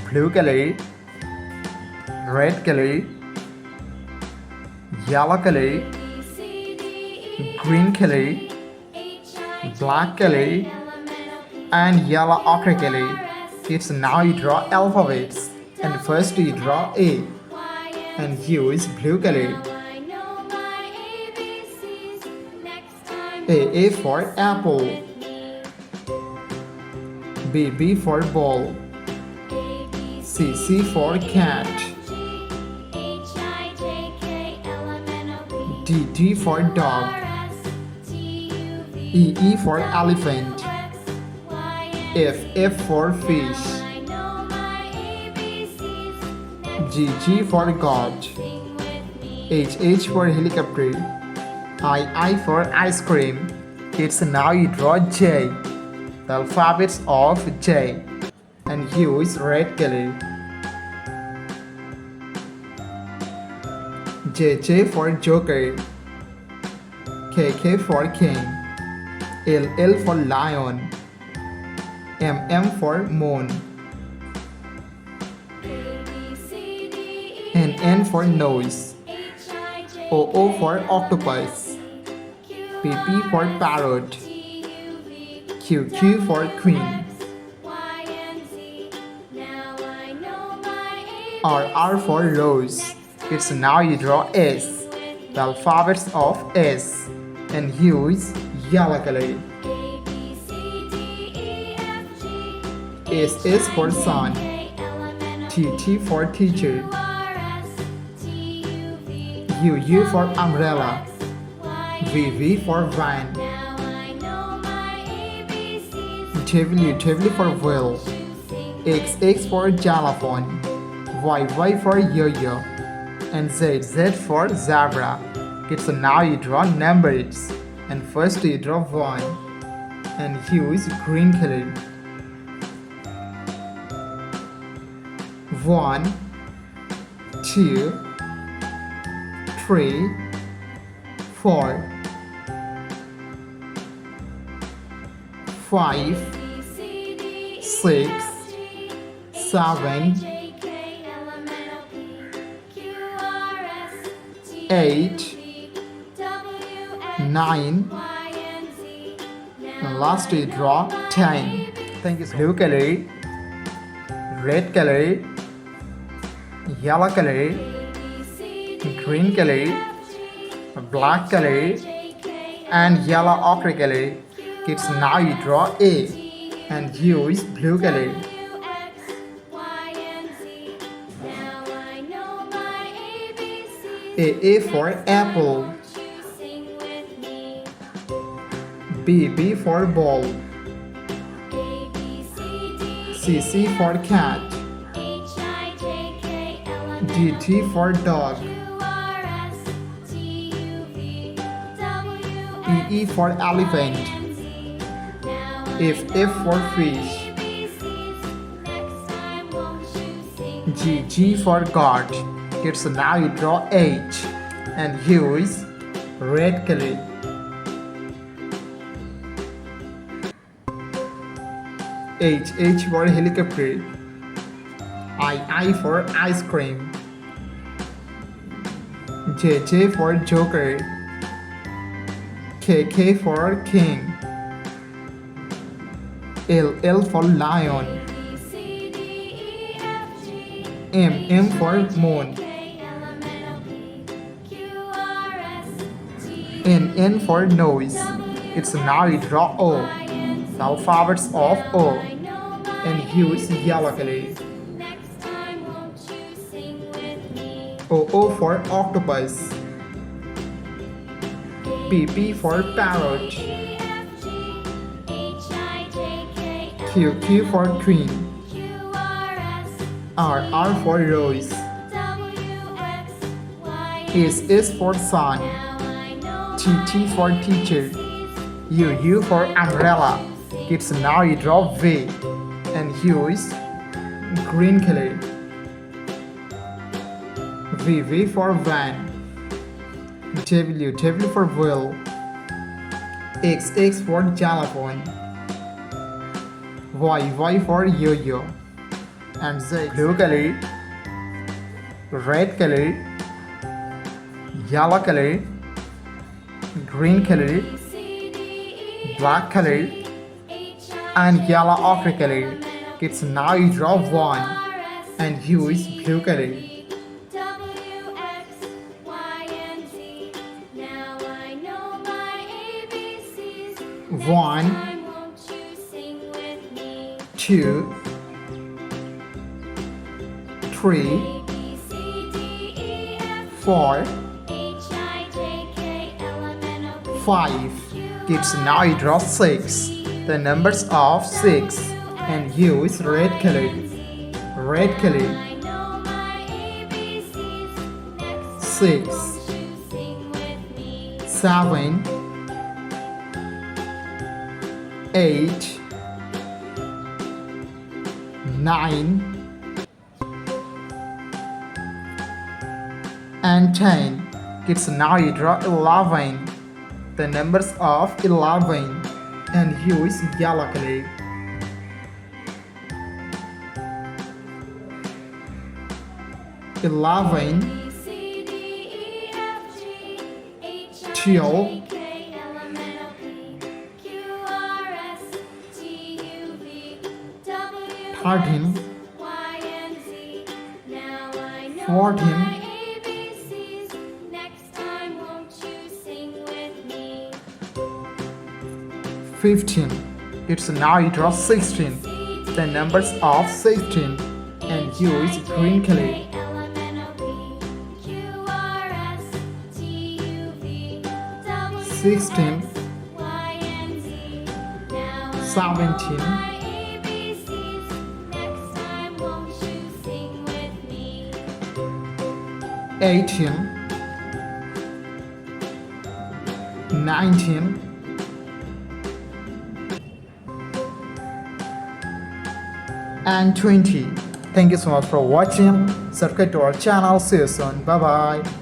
blue color, red color, yellow color, green color, black color, and yellow ochre color. It's now you draw alphabets, and first you draw A, and use blue color. A for apple, B for ball, C for cat, D for dog, E for elephant, F for fish, G for God, H for helicopter, I for ice cream. It's now you draw J, the alphabets of J, and use red color. J for joker, K for king, L for lion, M for moon, N for nose, O for octopus, P for parrot, Q for queen, R for rose. It's now you draw S, the alphabets of S, and use yellow color. S for sun, T for teacher, U for umbrella, V for van, W for wheel, X for xylophone, Y for yo-yo, and Z for zebra. It's now you draw numbers, and first you draw 1, and use green color. 1, 2, 3, 4, 5, 6, 7, 8, 9, and last you draw 10. Thank you. Blue color, red color, yellow color, green color, black color, and yellow ochre color. Kids, now you draw A and use blue color. A for apple, B for ball, C for cat, D for dog, E for elephant, F for fish, G for God. Kids, now you draw H and use red color. H for helicopter, I for ice cream, J for joker, K for king, L for lion, M for moon, N for nose. It's now you draw O, the alphabets of O, and use yellow color. O for octopus, P for parrot, Q for queen, R for rose, S for sun, T for teacher, U for umbrella. Kids, now you draw V and use green color. V for van, W for wheel, X for xylophone, Y for yo-yo, and Z. Blue color, red color, yellow color, green color, black color, and yellow ochre color. Kids, now you draw one and use blue color. One, two, three, 4, 5. Kids, now you draw 6. The numbers of 6 and use red color. Red color. 6, 7, 8, 9, and 10. Kids, now you draw 11. The numbers of 11 and use yellow color. 11, 12, 13, 14, 15. It's now you draw 16. The numbers of 16 and use green color. 16, 17, 18, 19, and 20. Thank you so much for watching. Subscribe to our channel. See you soon. Bye bye.